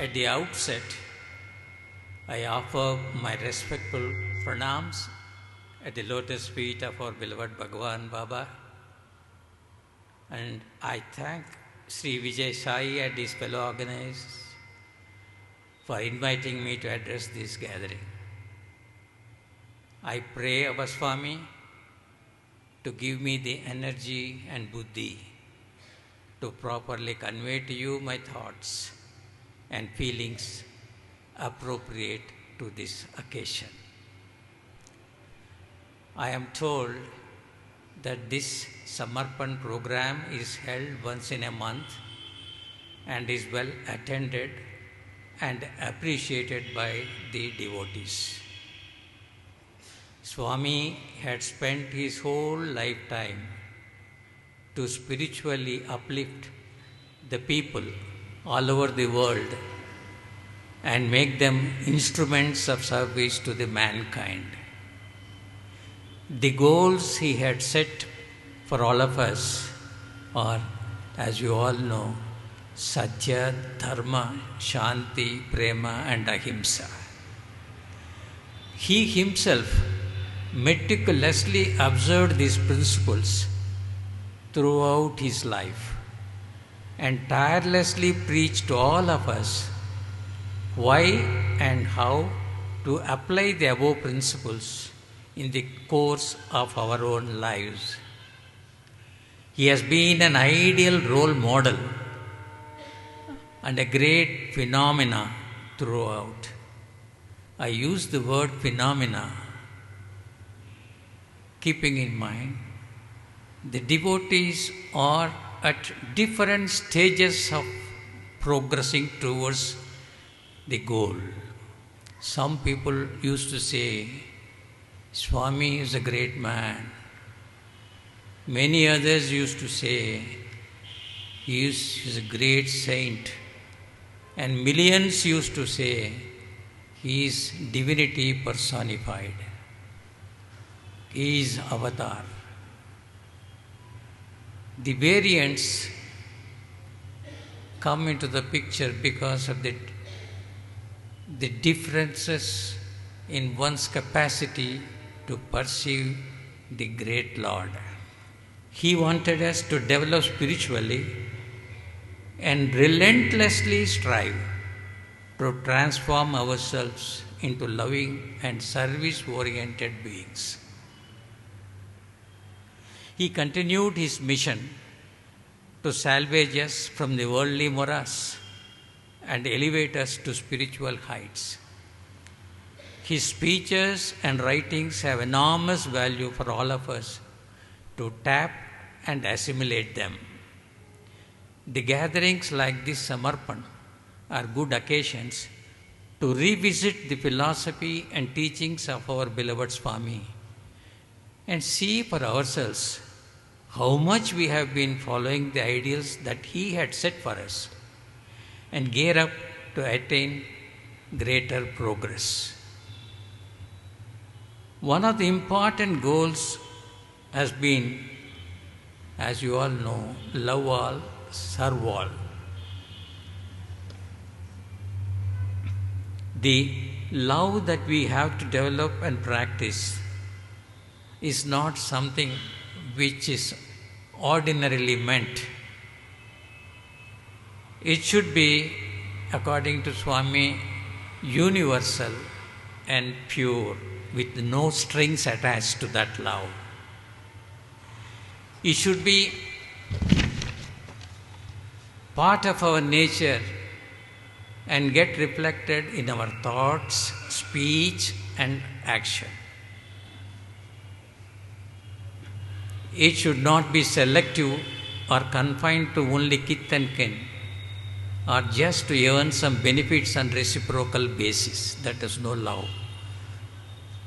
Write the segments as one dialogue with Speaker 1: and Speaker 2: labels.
Speaker 1: At the outset, I offer my respectful pranams at the lotus feet of our beloved Bhagavan Baba, and I thank Sri Vijay Sai and his fellow organizers for inviting me to address this gathering. I pray our Swami to give me the energy and buddhi to properly convey to you my thoughts and feelings appropriate to this occasion. I am told that this Samarpan program is held once in a month and is well attended and appreciated by the devotees. Swami had spent his whole lifetime to spiritually uplift the people all over the world and make them instruments of service to the mankind. The goals he had set for all of us are, as you all know, Satya, Dharma, Shanti, Prema and Ahimsa. He himself meticulously observed these principles throughout his life and tirelessly preached to all of us why and how to apply the above principles in the course of our own lives. He has been an ideal role model and a great phenomena throughout. I use the word phenomena keeping in mind the devotees are at different stages of progressing towards the goal. Some people used to say, Swami is a great man. Many others used to say, he is a great saint. And millions used to say, he is divinity personified. He is avatar. The variants come into the picture because of the differences in one's capacity to perceive the great Lord. He wanted us to develop spiritually and relentlessly strive to transform ourselves into loving and service-oriented beings. He continued his mission to salvage us from the worldly morass and elevate us to spiritual heights. His speeches and writings have enormous value for all of us to tap and assimilate them. The gatherings like this Samarpan are good occasions to revisit the philosophy and teachings of our beloved Swami and see for ourselves how much we have been following the ideals that he had set for us and gear up to attain greater progress. One of the important goals has been, as you all know, love all, serve all. The love that we have to develop and practice is not something which is ordinarily meant. It should be, according to Swami, universal and pure, with no strings attached to that love. It should be part of our nature and get reflected in our thoughts, speech and action. It should not be selective or confined to only kith and kin or just to earn some benefits on reciprocal basis. That is no love.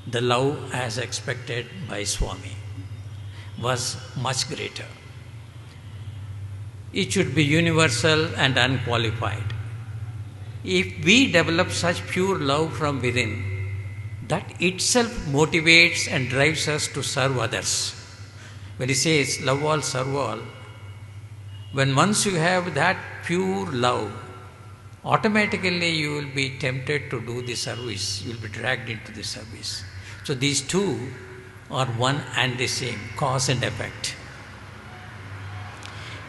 Speaker 1: The love as expected by Swami was much greater. It should be universal and unqualified. If we develop such pure love from within, that itself motivates and drives us to serve others. When he says, love all, serve all, when once you have that pure love, automatically you will be tempted to do the service, you will be dragged into the service. So these two are one and the same, cause and effect.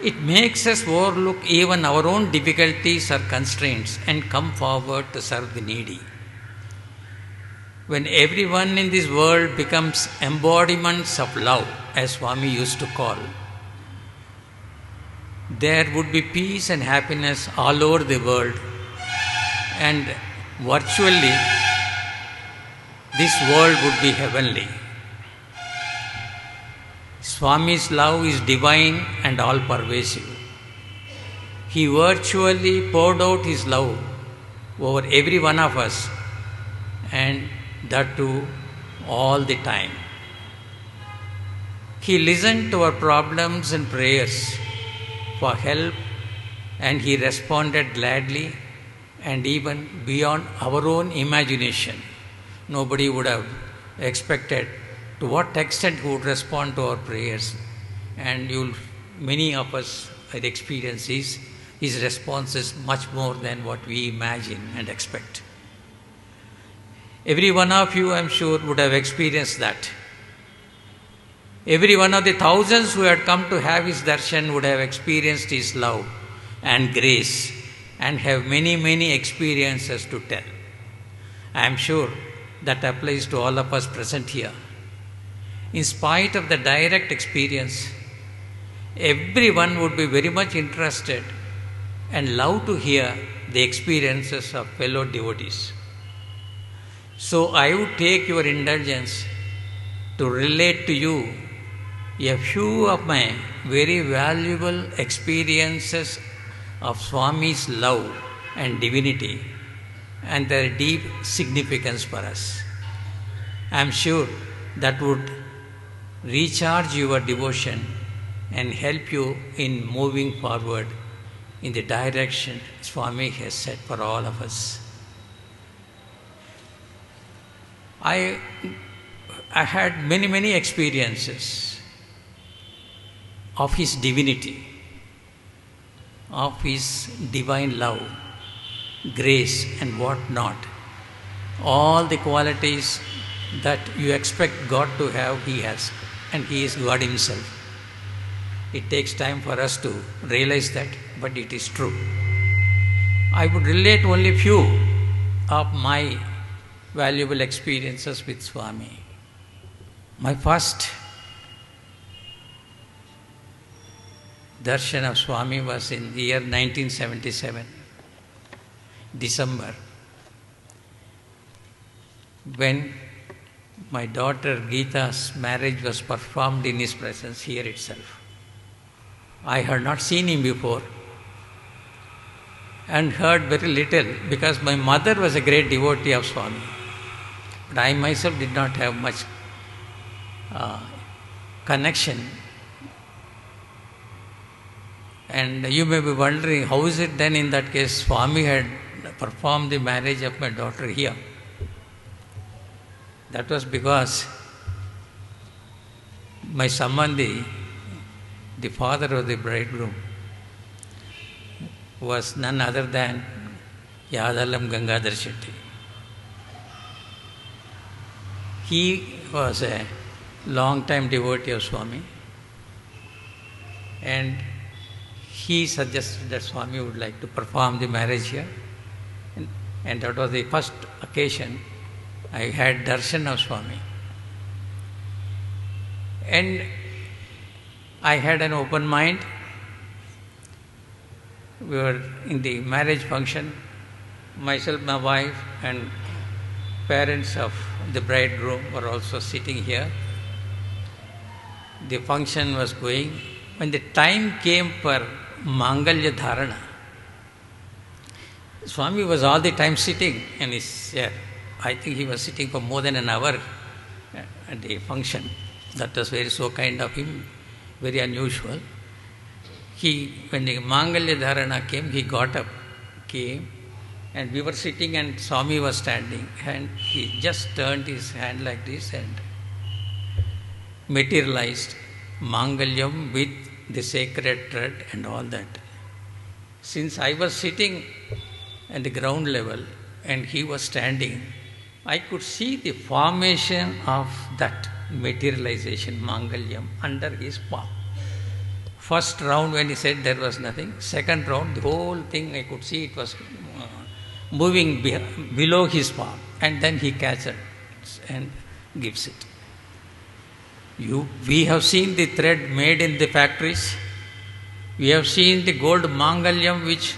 Speaker 1: It makes us overlook even our own difficulties or constraints and come forward to serve the needy. When everyone in this world becomes embodiments of love, as Swami used to call, there would be peace and happiness all over the world, and virtually this world would be heavenly. Swami's love is divine and all pervasive. He virtually poured out his love over every one of us, and that too all the time. He listened to our problems and prayers for help, and he responded gladly and even beyond our own imagination. Nobody would have expected to what extent he would respond to our prayers, and many of us had experienced his response is much more than what we imagine and expect. Every one of you, I am sure, would have experienced that. Every one of the thousands who had come to have his darshan would have experienced his love and grace and have many, many experiences to tell. I am sure that applies to all of us present here. In spite of the direct experience, everyone would be very much interested and love to hear the experiences of fellow devotees. So I would take your indulgence to relate to you a few of my very valuable experiences of Swami's love and divinity and their deep significance for us. I am sure that would recharge your devotion and help you in moving forward in the direction Swami has set for all of us. I had many, many experiences of his divinity, of his divine love, grace and what not. All the qualities that you expect God to have, he has, and he is God himself. It takes time for us to realize that, but it is true. I would relate only few of my valuable experiences with Swami. My first darshan of Swami was in the year 1977, December, when my daughter Geeta's marriage was performed in his presence here itself. I had not seen him before and heard very little because my mother was a great devotee of Swami. But I myself did not have much connection. And you may be wondering, how is it then in that case Swami had performed the marriage of my daughter here? That was because my Sambandhi, the father of the bridegroom, was none other than Yadalam Gangadhar Shetty. He was a long-time devotee of Swami, and he suggested that Swami would like to perform the marriage here. And that was the first occasion I had darshan of Swami. And I had an open mind. We were in the marriage function, myself, my wife, and parents of the bridegroom were also sitting here. The function was going. When the time came for Mangalya Dharana, Swami was all the time sitting in his chair. I think he was sitting for more than an hour at the function. That was very so kind of him, very unusual. When the Mangalya Dharana came, he got up, came, and we were sitting and Swami was standing, and he just turned his hand like this and materialized Mangalyam with the sacred thread and all that. Since I was sitting and the ground level, and he was standing. I could see the formation of that materialization, Mangalyam, under his palm. First round when he said there was nothing. Second round, the whole thing I could see it was moving below his palm. And then he catches it and gives it. We have seen the thread made in the factories. We have seen the gold Mangalyam which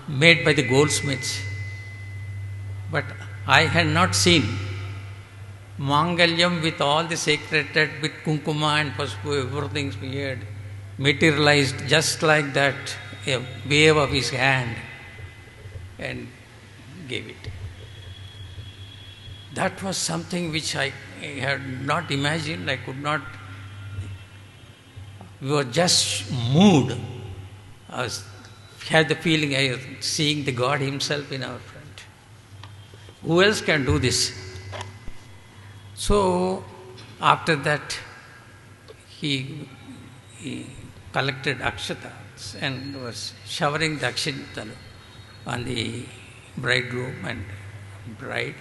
Speaker 1: made by the goldsmiths. But I had not seen Mangalyam with all the sacred thread, with kunkuma and paspu, everything smeared, materialized just like that, a wave of his hand, and gave it. That was something which I had not imagined. I could not. We were just moved. I had the feeling I was seeing the God Himself in our front. Who else can do this? So, after that, he collected akshatas and was showering the akshatalu on the bridegroom and bride.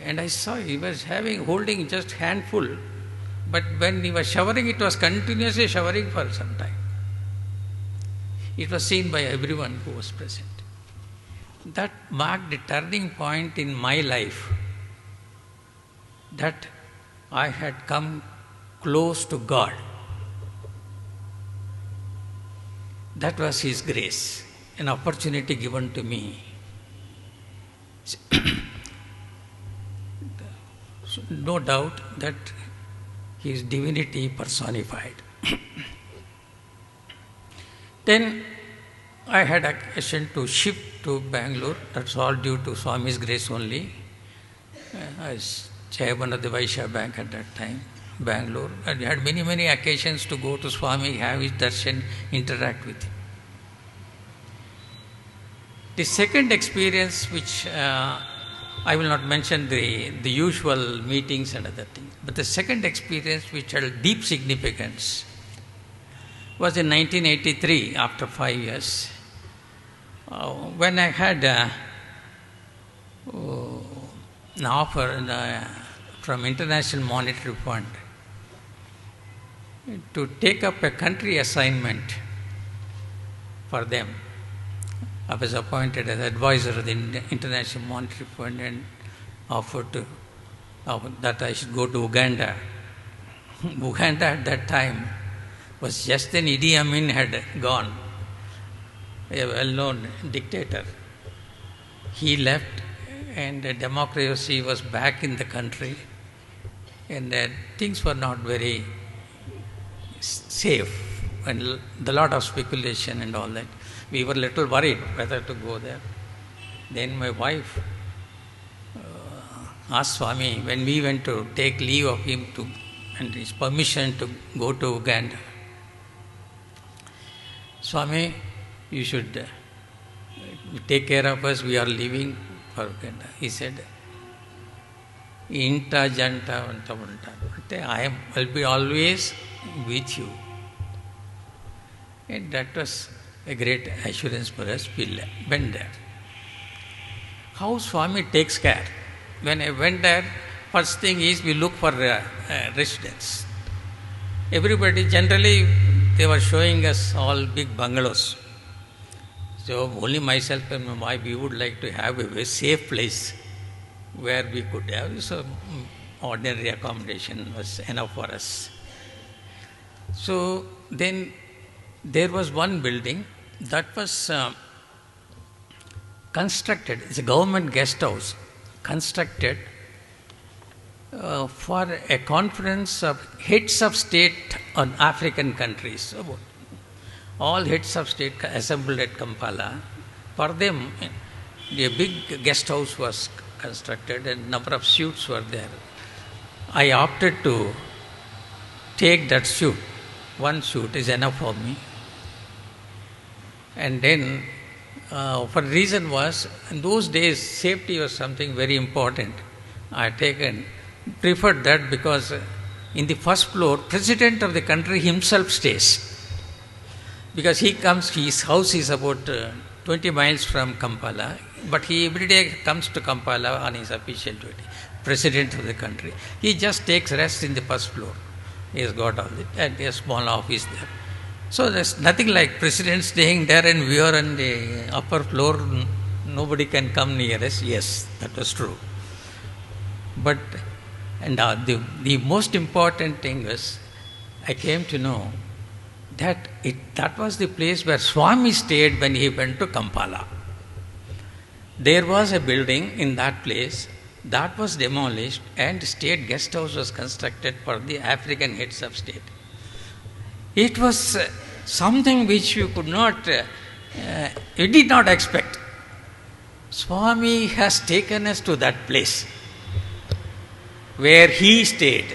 Speaker 1: And I saw he was holding just handful, but when he was showering, it was continuously showering for some time. It was seen by everyone who was present. That marked the turning point in my life, that I had come close to God. That was His grace, an opportunity given to me. No doubt that His divinity personified. Then I had occasion to shift to Bangalore. That's all due to Swami's grace only. As chairman of the Vaishya Bank at that time, Bangalore. And we had many, many occasions to go to Swami, have his darshan, interact with him. The second experience, which I will not mention the usual meetings and other things, but the second experience which had deep significance was in 1983, after 5 years, when I had an offer from International Monetary Fund to take up a country assignment for them. I was appointed as advisor of the International Monetary Fund and offered that I should go to Uganda. Uganda at that time was just then Idi Amin had gone, a well-known dictator. He left and democracy was back in the country, and things were not very safe, and a lot of speculation and all that. We were a little worried whether to go there. Then my wife asked Swami, when we went to take leave of him and his permission to go to Uganda, Swami, you should take care of us, we are leaving for Uganda. He said, Inta janta I will be always with you. And that was a great assurance for us. We went there. How Swami takes care. When I went there, first thing is we look for residence. Everybody, generally, they were showing us all big bungalows. So only myself and my wife, we would like to have a very safe place where we could have some ordinary accommodation was enough for us. So then there was one building that was constructed, it's a government guest house, constructed for a conference of heads of state on African countries. So all heads of state assembled at Kampala. For them, a big guest house was constructed and number of suites were there. I opted to take that suite. One suite is enough for me. And then, for reason was, in those days, safety was something very important. I preferred that because in the first floor, President of the country himself stays. Because he comes, his house is about 20 miles from Kampala, but he every day comes to Kampala on his official duty, president of the country. He just takes rest in the first floor. He has got all it, and a small office there. So there's nothing like president staying there and we are on the upper floor, nobody can come near us. Yes, that was true. But, and the most important thing was, I came to know that that was the place where Swami stayed when he went to Kampala. There was a building in that place that was demolished and state guest house was constructed for the African heads of state. It was something which you could not, you did not expect. Swami has taken us to that place where he stayed.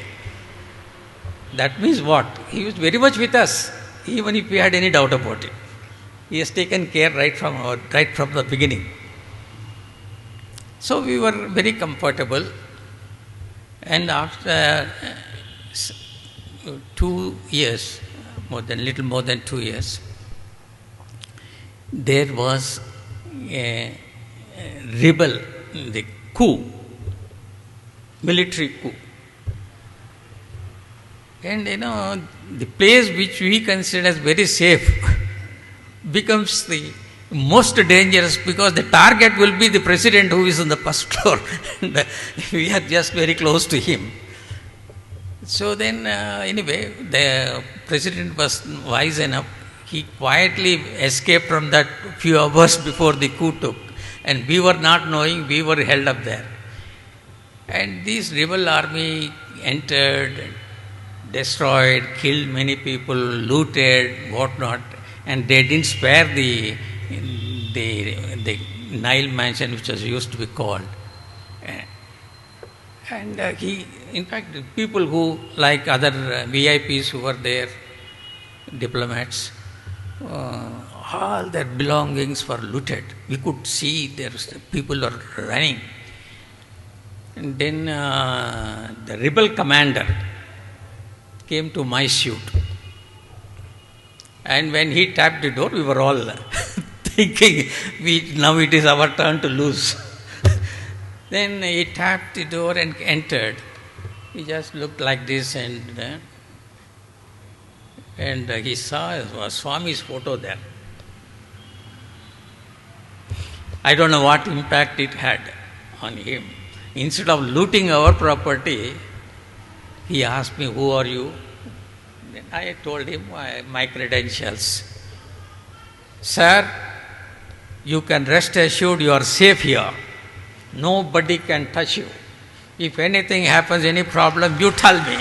Speaker 1: That means what? He was very much with us, even if we had any doubt about it. He has taken care right from the beginning. So we were very comfortable, and after 2 years, little more than 2 years, there was a rebel, the coup, military coup. And the place which we consider as very safe becomes the most dangerous, because the target will be the president who is on the first floor. We are just very close to him. So then, anyway, the president was wise enough. He quietly escaped from that few hours before the coup took. And we were not knowing, we were held up there. And this rebel army entered, destroyed, killed many people, looted, whatnot. And they didn't spare the Nile mansion, which was used to be called. And in fact, people who, like other VIPs who were there, diplomats, all their belongings were looted. We could see people are running. And then the rebel commander came to my suite. And when he tapped the door, we were all thinking, now it is our turn to lose. Then he tapped the door and entered. He just looked like this, and he saw Swami's photo there. I don't know what impact it had on him. Instead of looting our property, he asked me, "Who are you?" Then I told him my credentials. "Sir, you can rest assured you are safe here. Nobody can touch you. If anything happens, any problem, you tell me."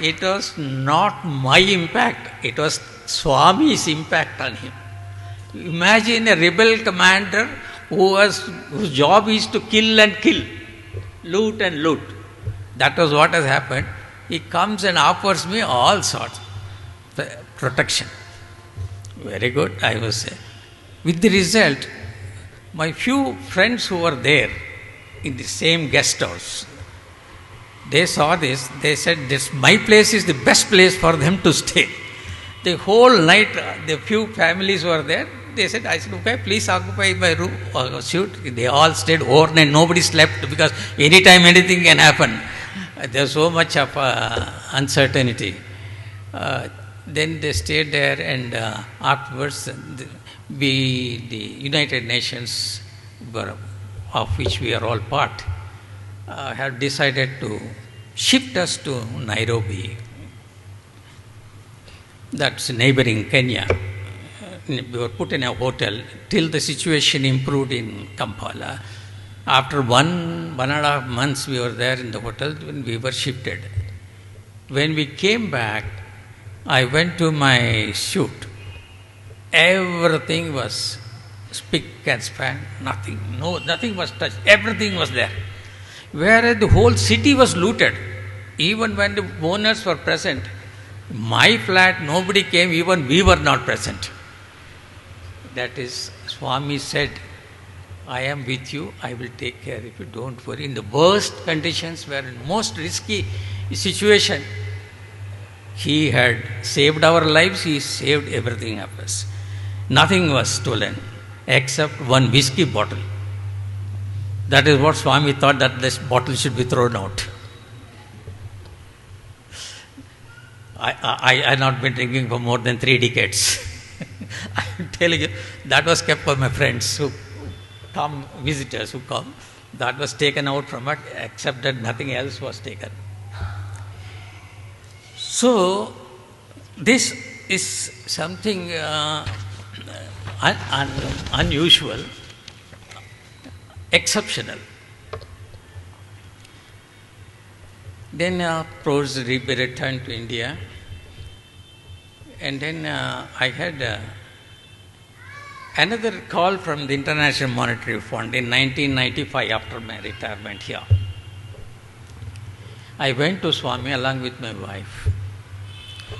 Speaker 1: It was not my impact, it was Swami's impact on him. Imagine a rebel commander whose job is to kill and kill, loot and loot. That was what has happened. He comes and offers me all sorts of protection. Very good, I was saying. With the result, my few friends who were there in the same guest house, they saw this, they said, my place is the best place for them to stay. The whole night, the few families who were there, I said, okay, please occupy my room or suite. They all stayed overnight, nobody slept, because anytime anything can happen. There's so much of uncertainty. Then they stayed there, and afterwards, the United Nations, of which we are all part, have decided to shift us to Nairobi. That's neighboring Kenya. We were put in a hotel till the situation improved in Kampala. After 1.5 months we were there in the hotel when we were shifted. When we came back, I went to my suite. Everything was spick and span, nothing was touched, everything was there. Whereas the whole city was looted. Even when the owners were present, my flat, nobody came, even we were not present. That is, Swami said, I am with you, I will take care of you, don't worry. In the worst conditions, where in most risky situation, He had saved our lives, he saved everything of us. Nothing was stolen except one whiskey bottle. That is what Swami thought, that this bottle should be thrown out. I had not been drinking for more than 3 decades. I'm telling you, that was kept for my friends who come, visitors who come. That was taken out from it, except that nothing else was taken. So, this is something unusual, exceptional. Then Prose returned to India, and then I had another call from the International Monetary Fund in 1995 after my retirement here. I went to Swami along with my wife.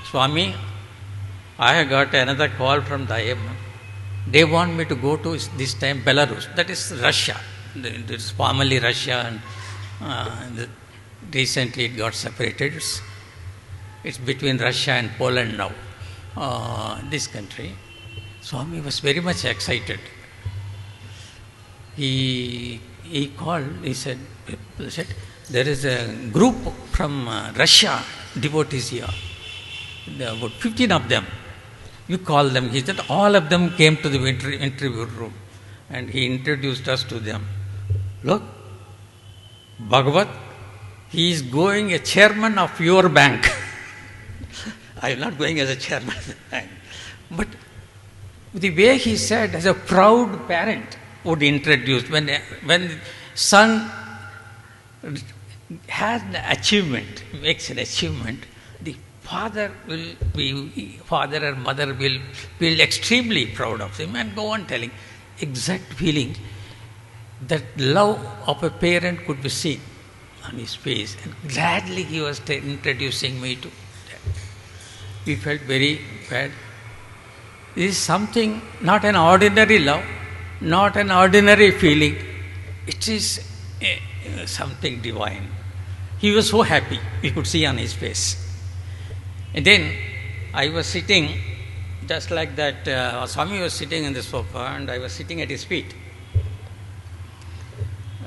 Speaker 1: Swami, I have got another call from the IMF. They want me to go to this time Belarus, that is Russia. It is formerly Russia, and recently it got separated. It's between Russia and Poland now, this country. Swami was very much excited. He called, he said, there is a group from Russia, devotees here. There are about 15 of them. You call them. He said all of them came to the interview room, and he introduced us to them. Look, Bhagavat, he is going a chairman of your bank. I am not going as a chairman of the bank. But the way he said, as a proud parent would introduce, when son has an achievement, makes an achievement, the father and mother will feel extremely proud of him and go on telling exact feeling. That love of a parent could be seen on his face, and gladly he was introducing me to that. We felt very bad. This is something, not an ordinary love, not an ordinary feeling. It is something divine. He was so happy, we could see on his face. And then I was sitting just like that. Swami was sitting in the sofa, and I was sitting at his feet.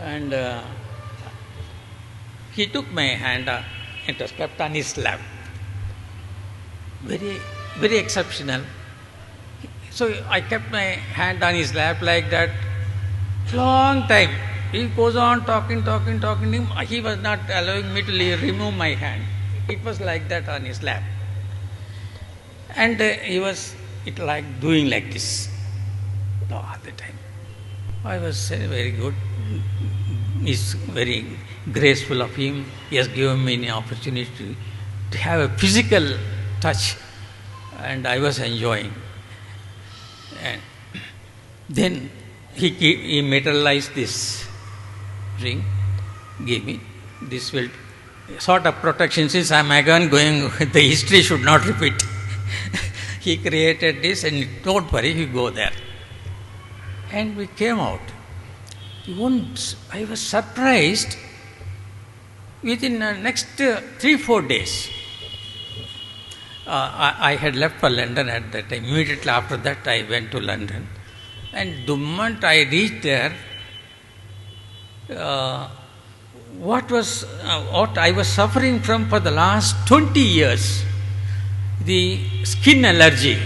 Speaker 1: And he took my hand, it was kept on his lap. Very, very exceptional. So I kept my hand on his lap like that. Long time. He goes on talking. He was not allowing me to remove my hand. It was like that on his lap. And he was doing like this all the time. I was saying, very good. It's very graceful of him. He has given me an opportunity to have a physical touch, and I was enjoying. And then he materialized this ring, gave me. This will sort of protection, since I am again going, the history should not repeat. He created this, and don't worry, you go there. And we came out. I was surprised within the next 3-4 days. I had left for London at that time. Immediately after that, I went to London. And the moment I reached there, what I was suffering from for the last 20 years, the skin allergy.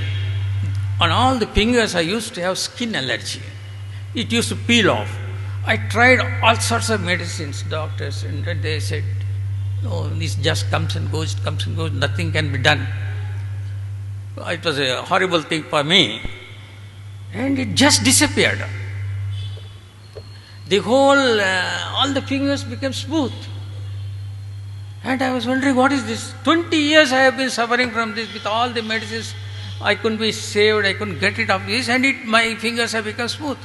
Speaker 1: On all the fingers, I used to have skin allergy. It used to peel off. I tried all sorts of medicines, doctors, and they said, no, this just comes and goes, nothing can be done. It was a horrible thing for me. And it just disappeared. The whole, all the fingers became smooth. And I was wondering, what is this? 20 years I have been suffering from this with all the medicines. I couldn't be saved, I couldn't get rid of this, and my fingers have become smooth.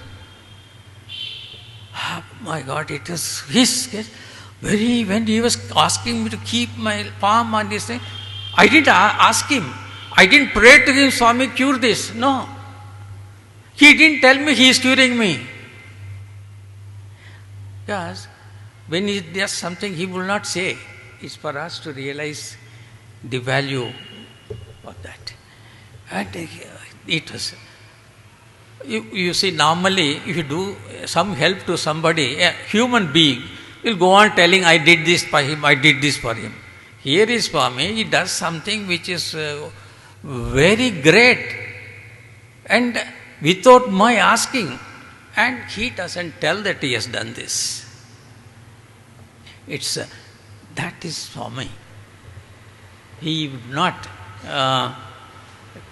Speaker 1: Oh my God, it was his case. When he was asking me to keep my palm on this thing, I didn't ask him. I didn't pray to him, Swami, cure this. No. He didn't tell me he is curing me. Because when he does something, he will not say. It's for us to realize the value for that. And it was, you see, normally if you do some help to somebody, a human being will go on telling, I did this for him, I did this for him. Here is Swami, he does something which is very great, and without my asking, and he doesn't tell that he has done this. It's that is Swami. He would not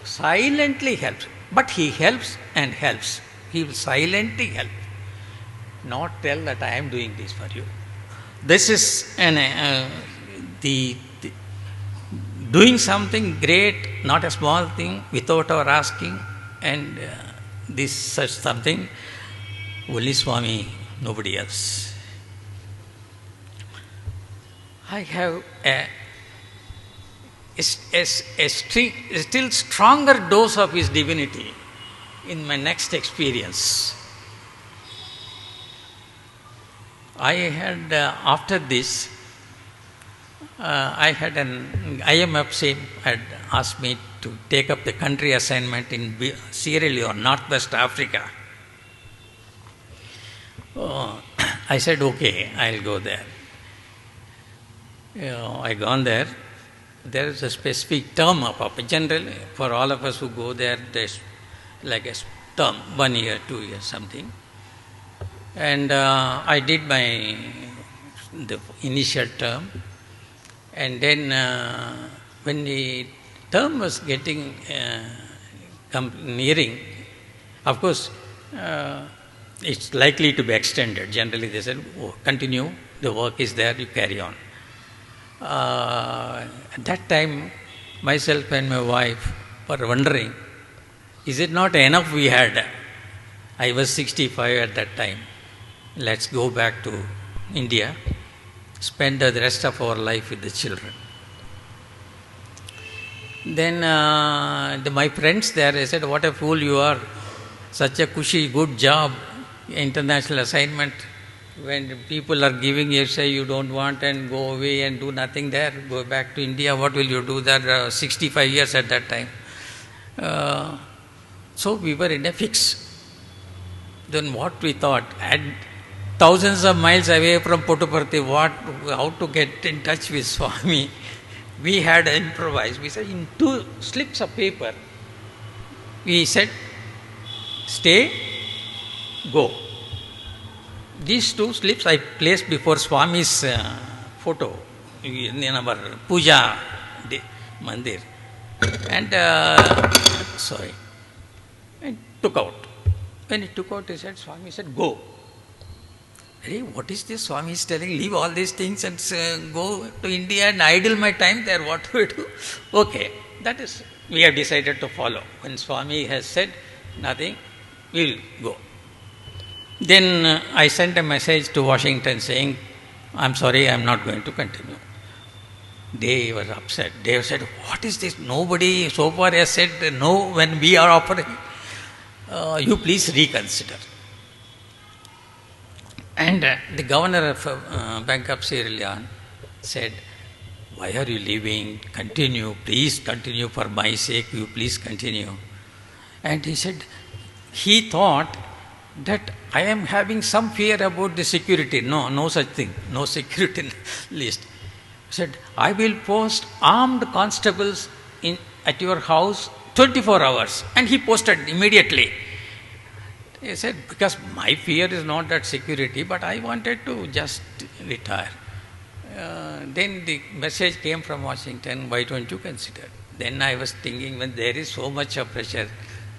Speaker 1: silently help, but he helps and helps. He will silently help, not tell that I am doing this for you. This is the doing something great, not a small thing, without our asking, and this such something only Swami, nobody else. I have a still stronger dose of his divinity in my next experience. I had, after this, I had an IMF had asked me to take up the country assignment in Sierra Leone, Northwest Africa. I said, okay, I'll go there. I gone there. There is a specific term of generally for all of us who go there. There's like a term, 1 year, 2 years, something. And I did the initial term, and then when the term was getting nearing, of course, it's likely to be extended. Generally, they said, oh, continue. The work is there. You carry on. At that time, myself and my wife were wondering, is it not enough we had? I was 65 at that time. Let's go back to India, spend the rest of our life with the children. Then my friends there, they said, what a fool you are. Such a cushy, good job, international assignment. When people are giving, you say you don't want and go away and do nothing there, go back to India, what will you do there? 65 years at that time. So we were in a fix. Then what we thought, and thousands of miles away from Puttaparthi, how to get in touch with Swami, we had improvised. We said, in 2 slips of paper, we said, stay, go. These 2 slips I placed before Swami's photo in our puja mandir, and and took out. When he took out, he said, Swami said, go. Hey, what is this? Swami is telling, leave all these things and go to India and idle my time there. What do we do? Okay, that is, we have decided to follow. When Swami has said nothing, we will go. Then I sent a message to Washington saying, I'm sorry, I'm not going to continue. They were upset. They said, what is this? Nobody so far has said no when we are offering. You please reconsider. And the governor of Bank of Sierra Leone said, why are you leaving? Continue, please continue for my sake, you please continue. And he said, he thought that I am having some fear about the security. No such thing, no security list. He said, I will post armed constables at your house 24 hours. And he posted immediately. He said, because my fear is not that security, but I wanted to just retire. Then the message came from Washington, why don't you consider? Then I was thinking, when there is so much of pressure,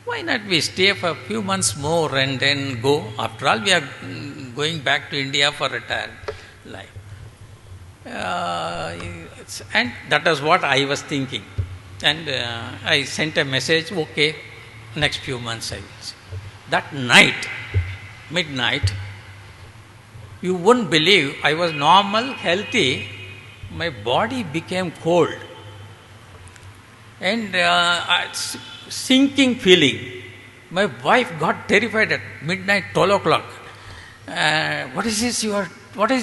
Speaker 1: why not we stay for a few months more and then go? After all, we are going back to India for retired life. And that was what I was thinking. And I sent a message, okay, next few months I will see. That night, midnight, you wouldn't believe, I was normal, healthy, my body became cold. And sinking feeling. My wife got terrified at midnight, 12 o'clock. What is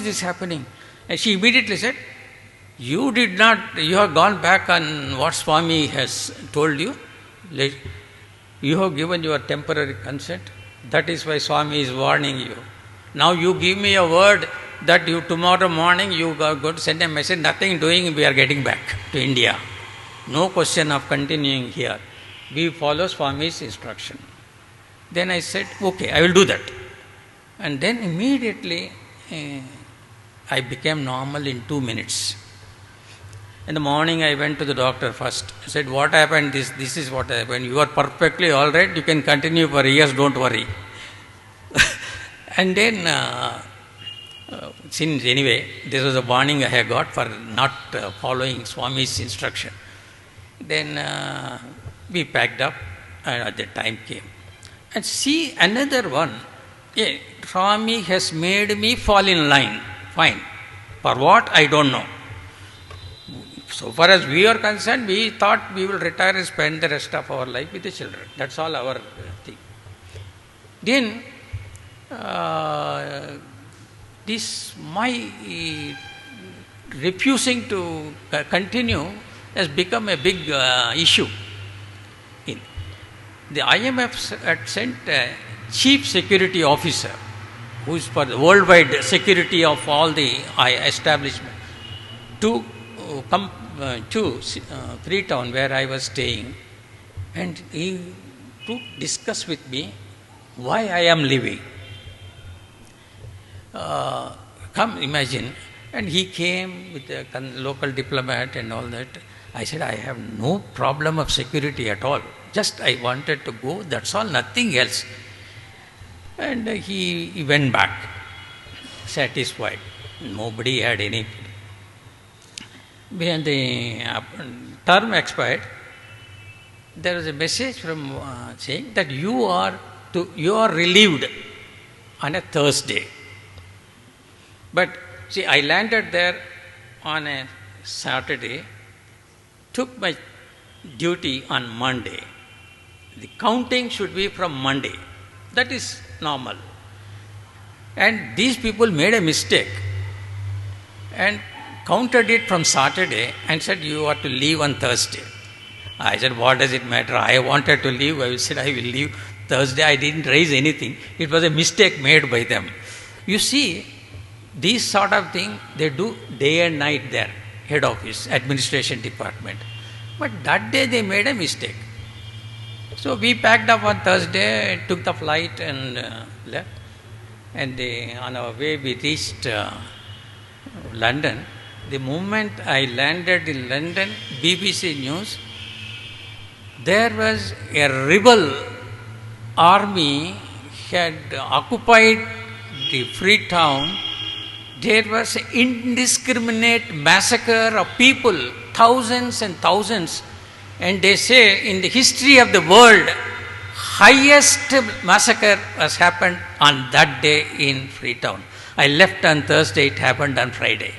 Speaker 1: this happening? And she immediately said, You did not, you have gone back on what Swami has told you. You have given your temporary consent. That is why Swami is warning you. Now you give me a word that you tomorrow morning you are going to send a message, nothing doing, we are getting back to India. No question of continuing here. We follow Swami's instruction. Then I said, okay, I will do that. And then immediately I became normal in 2 minutes. In the morning I went to the doctor first. I said, what happened? This is what happened. You are perfectly all right. You can continue for years, don't worry. And then, since anyway, this was a warning I had got for not following Swami's instruction. Then we packed up and the time came. And see another one. Yeah, Swami has made me fall in line. Fine. For what? I don't know. So far as we are concerned, we thought we will retire and spend the rest of our life with the children. That's all our thing. Then, this my refusing to continue has become a big issue. The IMF had sent a chief security officer who is for the worldwide security of all the establishment to come to Freetown where I was staying, and he to discuss with me why I am leaving. Come imagine, and he came with a local diplomat and all that. I said, I have no problem of security at all. Just I wanted to go, that's all, nothing else. And he went back, satisfied. Nobody had any. When the term expired, there was a message from saying that you are relieved on a Thursday. But see, I landed there on a Saturday, took my duty on Monday. The counting should be from Monday. That is normal. And these people made a mistake and counted it from Saturday and said, you are to leave on Thursday. I said, what does it matter? I wanted to leave. I said, I will leave Thursday. I didn't raise anything. It was a mistake made by them. You see, these sort of thing, they do day and night there, head office, administration department. But that day they made a mistake. So we packed up on Thursday, took the flight and left. And on our way we reached London. The moment I landed in London, BBC News, there was a rebel army had occupied the Freetown. There was an indiscriminate massacre of people, thousands and thousands. And they say in the history of the world, highest massacre has happened on that day in Freetown. I left on Thursday, it happened on Friday.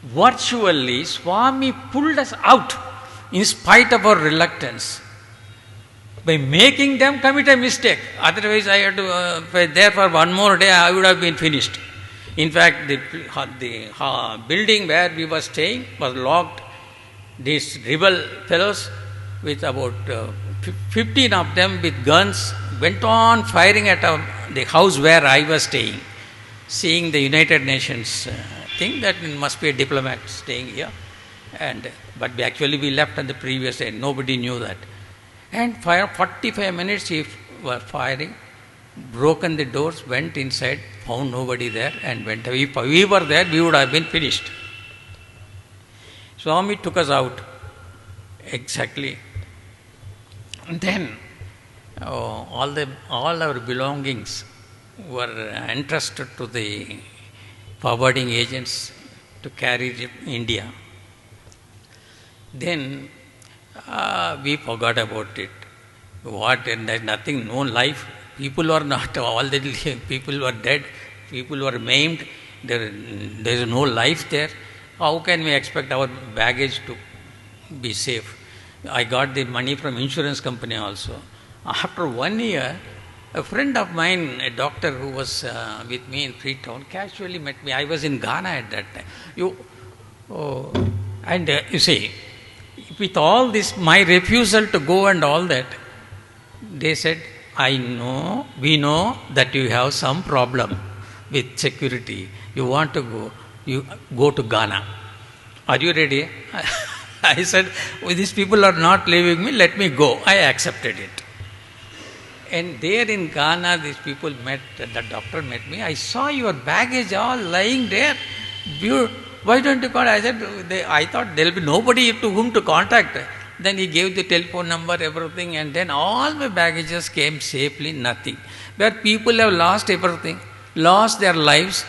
Speaker 1: Virtually, Swami pulled us out in spite of our reluctance by making them commit a mistake. Otherwise, I had to be there for one more day, I would have been finished. In fact, the building where we were staying was locked. These rebel fellows with about 15 of them with guns went on firing at the house where I was staying, seeing the United Nations thing that must be a diplomat staying here. But actually we left on the previous day, nobody knew that. And for 45 minutes he was firing, broken the doors, went inside, found nobody there and went away. If we were there, we would have been finished. Swami took us out, exactly. And then all our belongings were entrusted to the forwarding agents to carry to India. Then we forgot about it. What? And there's nothing, no life. People were not, all the people were dead, people were maimed, there is no life there. How can we expect our baggage to be safe? I got the money from insurance company also. After 1 year, A friend of mine, a doctor who was with me in Freetown, casually met me. I was in Ghana at that time. Oh, and you see, with all this, my refusal to go and all that, they said, we know that you have some problem with security. You want to go, you go to Ghana. Are you ready? I said, these people are not leaving me, let me go. I accepted it. And there in Ghana, these people met, the doctor met me. I saw your baggage all lying there. Why don't you call? I said, I thought there will be nobody to whom to contact. Then he gave the telephone number, everything, and then all my baggages came safely, nothing. Where people have lost everything, lost their lives.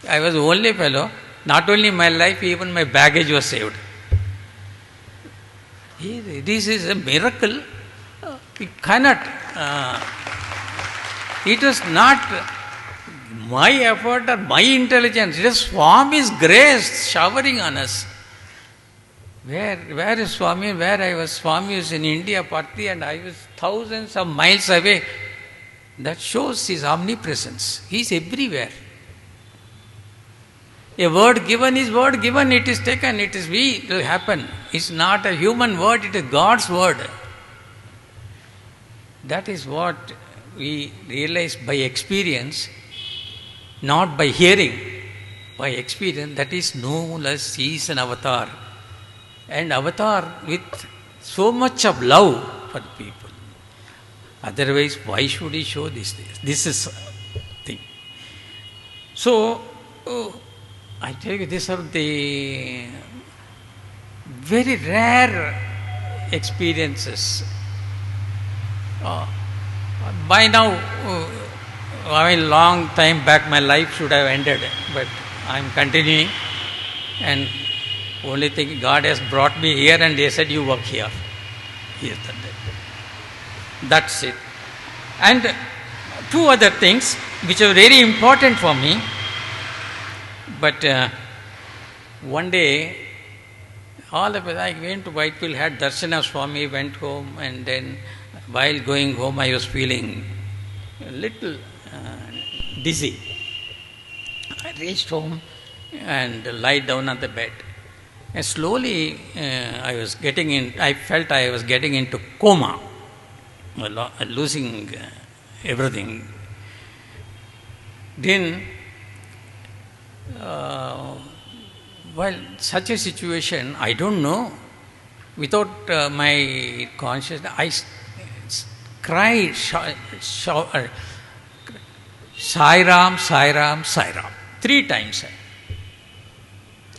Speaker 1: I was the only fellow. Not only my life, even my baggage was saved. This is a miracle. We cannot. It was not my effort or my intelligence. It is Swami's grace showering on us. Where is Swami? Where I was? Swami was in India, Patti, and I was thousands of miles away. That shows his omnipresence. He is everywhere. A word given is word given, it is taken, it will happen. It's not a human word, it is God's word. That is what we realize by experience, not by hearing, by experience. That is known as he is an avatar. And avatar with so much of love for people. Otherwise, why should he show this? This is thing. So, I tell you, these are the very rare experiences. By now, a long time back, my life should have ended, but I am continuing. And only thing, God has brought me here, and they said, you work here. Here's the day. That's it. And two other things which are very important for me. But one day, all of us, I went to Whitefield, had Darshana Swami, went home, and then while going home, I was feeling a little dizzy. I reached home and lied down on the bed. And slowly, I felt I was getting into coma, losing everything. Then, while such a situation, I don't know, without my consciousness, I cried, Sai Ram, Sai Ram, Sai Ram, 3 times.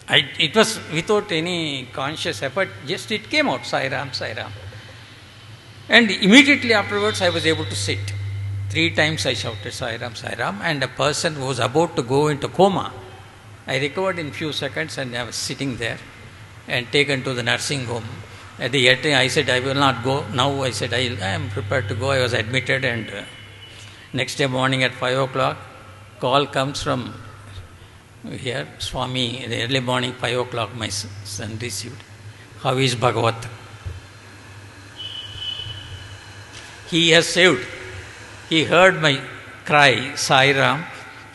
Speaker 1: It was without any conscious effort, just it came out, Sai Ram, Sai Ram. And immediately afterwards, I was able to sit. 3 times I shouted Sai Ram, Sai Ram, and a person who was about to go into coma, I recovered in few seconds, and I was sitting there and taken to the nursing home. At the end, I said, I will not go. Now I said, I am prepared to go. I was admitted, and next day morning at 5 o'clock, call comes from here, Swami, in the early morning, 5 o'clock, my son received. How is Bhagavat? He has saved. He heard my cry, Sai Ram.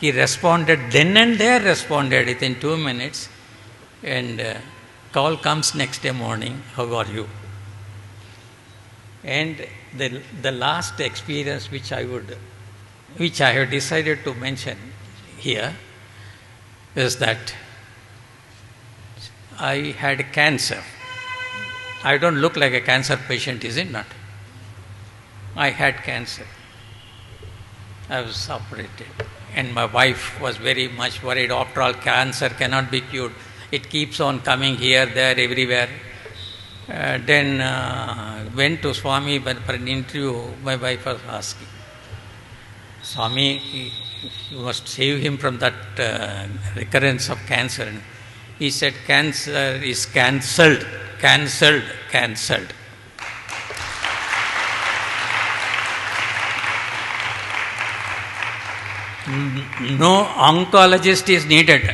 Speaker 1: He responded, then and there responded within 2 minutes. And call comes next day morning, how are you? And the last experience which I have decided to mention here is that I had cancer. I don't look like a cancer patient, is it not? I had cancer. I was operated. And my wife was very much worried. After all, cancer cannot be cured. It keeps on coming here, there, everywhere. Then went to Swami for an interview. My wife was asking, Swami, you must save him from that recurrence of cancer. He said, cancer is cancelled, cancelled, cancelled. No oncologist is needed.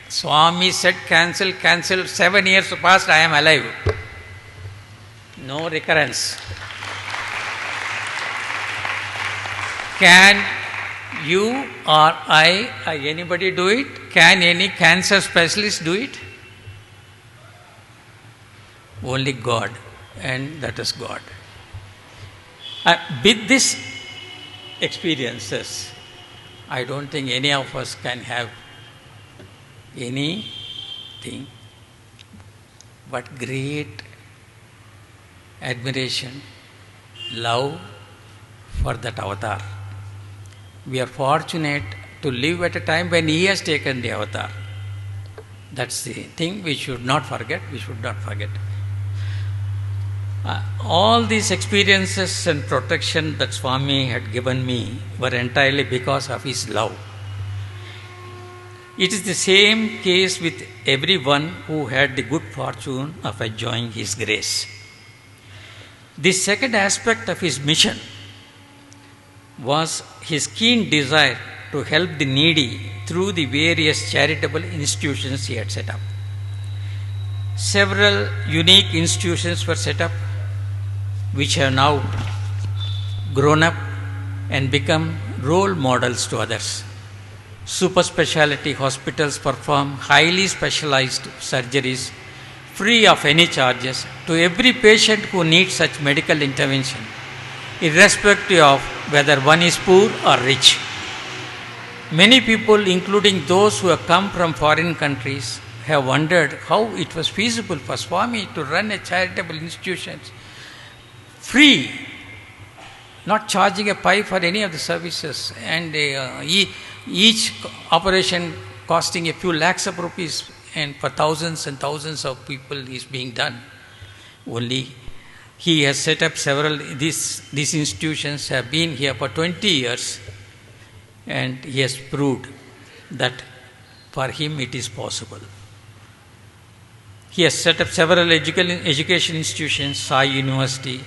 Speaker 1: Swami said, cancel, cancel. 7 years passed, I am alive. No recurrence. Can you or I, anybody do it? Can any cancer specialist do it? Only God, and that is God. With these experiences, I don't think any of us can have anything but great admiration, love for that avatar. We are fortunate to live at a time when he has taken the avatar. That's the thing we should not forget. We should not forget. All these experiences and protection that Swami had given me were entirely because of his love. It is the same case with everyone who had the good fortune of enjoying his grace. The second aspect of his mission was his keen desire to help the needy through the various charitable institutions he had set up. Several unique institutions were set up, which have now grown up and become role models to others. Super specialty hospitals perform highly specialized surgeries free of any charges to every patient who needs such medical intervention, irrespective of whether one is poor or rich. Many people, including those who have come from foreign countries, have wondered how it was feasible for Swami to run a charitable institution free, not charging a pie for any of the services, and each operation costing a few lakhs of rupees, and for thousands and thousands of people is being done. Only he has set up several, these institutions have been here for 20 years, and he has proved that for him it is possible. He has set up several education institutions, Sai University,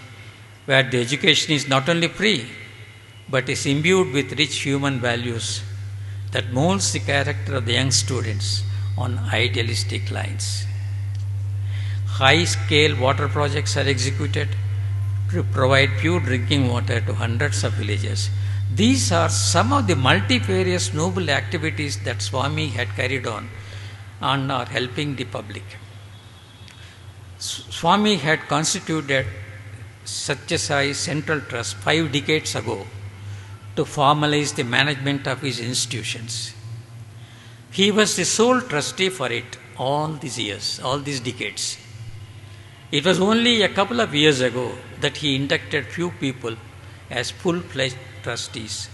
Speaker 1: where the education is not only free, but is imbued with rich human values that molds the character of the young students on idealistic lines. High-scale water projects are executed to provide pure drinking water to hundreds of villages. These are some of the multifarious noble activities that Swami had carried on and are helping the public. Swami had constituted Satyasai Central Trust 5 decades ago to formalize the management of his institutions. He was the sole trustee for it all these years, all these decades. It was only a couple of years ago that he inducted few people as full-fledged trustees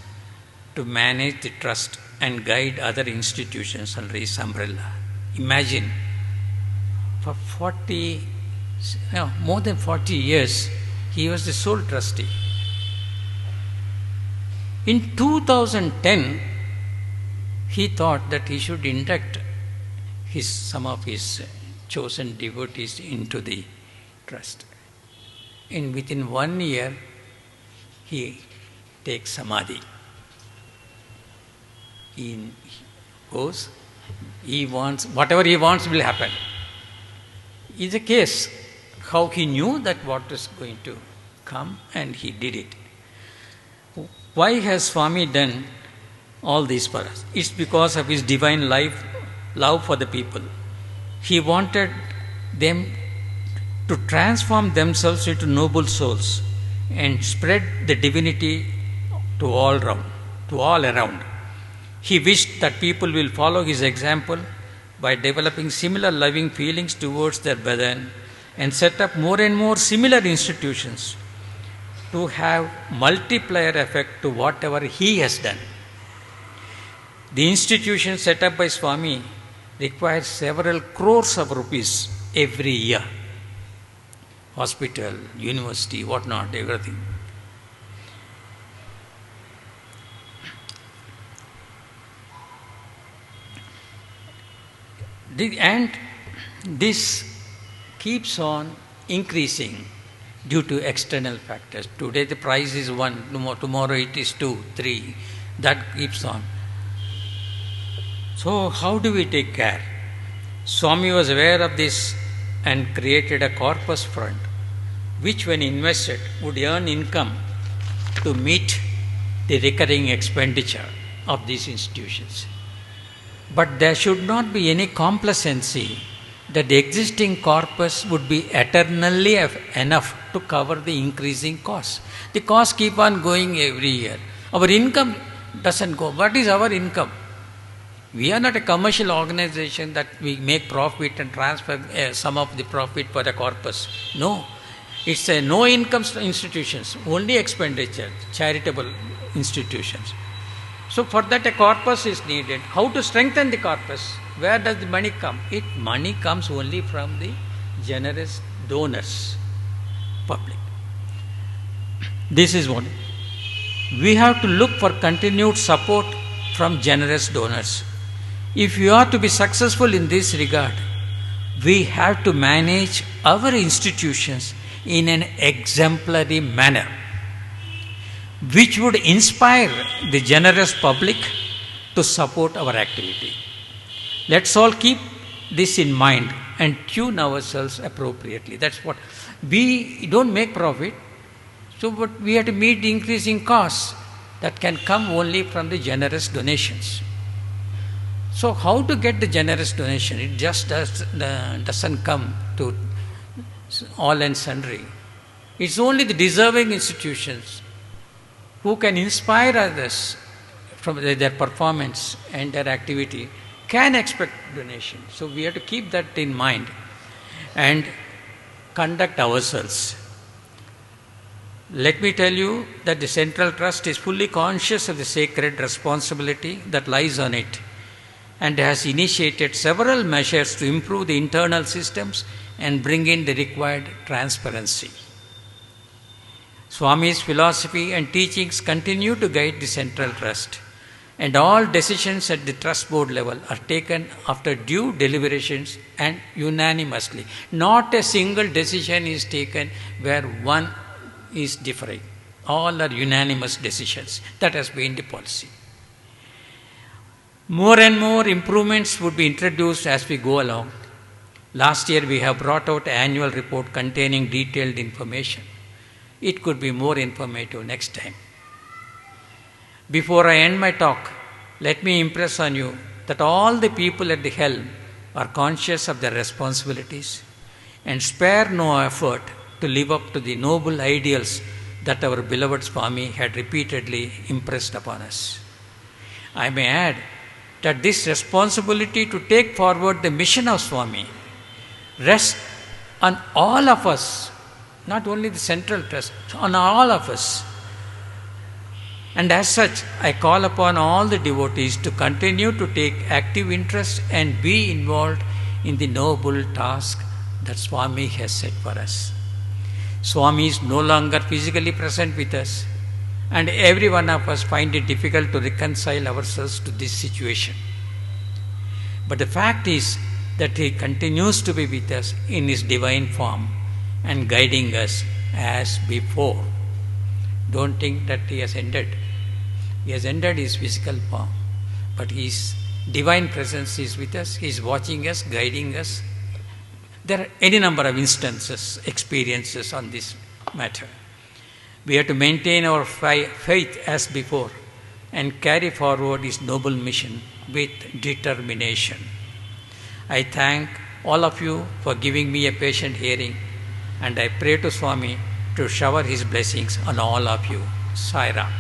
Speaker 1: to manage the trust and guide other institutions under his umbrella. Imagine, for more than 40 years, he was the sole trustee. In 2010, he thought that he should induct some of his chosen devotees into the trust. And within 1 year, he takes samadhi. He goes, whatever he wants will happen. It's a case how he knew that what was going to come, and he did it. Why has Swami done all this for us? It's because of his divine love for the people. He wanted them to transform themselves into noble souls and spread the divinity to all around. He wished that people will follow his example by developing similar loving feelings towards their brethren and set up more and more similar institutions to have multiplier effect to whatever he has done. The institution set up by Swami requires several crores of rupees every year. Hospital, university, whatnot, everything. And this keeps on increasing due to external factors. Today the price is 1, tomorrow it is 2, 3. That keeps on. So how do we take care? Swami was aware of this and created a corpus fund, which when invested would earn income to meet the recurring expenditure of these institutions. But there should not be any complacency that the existing corpus would be eternally enough to cover the increasing costs. The costs keep on going every year. Our income doesn't go. What is our income? We are not a commercial organization that we make profit and transfer some of the profit for the corpus. No. It's a no income institutions, only expenditure, charitable institutions. So for that a corpus is needed. How to strengthen the corpus? Where does the money come? Money comes only from the generous donors, public. This is one. We have to look for continued support from generous donors. If you are to be successful in this regard, we have to manage our institutions in an exemplary manner, which would inspire the generous public to support our activity. Let's all keep this in mind and tune ourselves appropriately. That's what we don't make profit, so but we have to meet the increasing costs that can come only from the generous donations. So how to get the generous donation? It just doesn't come to all and sundry. It's only the deserving institutions who can inspire others from their performance and their activity can expect donation. So we have to keep that in mind and conduct ourselves. Let me tell you that the Central Trust is fully conscious of the sacred responsibility that lies on it and has initiated several measures to improve the internal systems and bring in the required transparency. Swami's philosophy and teachings continue to guide the Central Trust, and all decisions at the trust board level are taken after due deliberations and unanimously. Not a single decision is taken where one is differing. All are unanimous decisions. That has been the policy. More and more improvements would be introduced as we go along. Last year we have brought out an annual report containing detailed information. It could be more informative next time. Before I end my talk, let me impress on you that all the people at the helm are conscious of their responsibilities and spare no effort to live up to the noble ideals that our beloved Swami had repeatedly impressed upon us. I may add that this responsibility to take forward the mission of Swami rests on all of us, not only the Central Trust, on all of us. And as such, I call upon all the devotees to continue to take active interest and be involved in the noble task that Swami has set for us. Swami is no longer physically present with us, and every one of us find it difficult to reconcile ourselves to this situation. But the fact is that he continues to be with us in his divine form and guiding us as before. Don't think that he has ended. He has ended his physical form, but his divine presence is with us. He is watching us, guiding us. There are any number of instances, experiences on this matter. We have to maintain our faith as before and carry forward his noble mission with determination. I thank all of you for giving me a patient hearing, and I pray to Swami to shower his blessings on all of you. Sai Ram.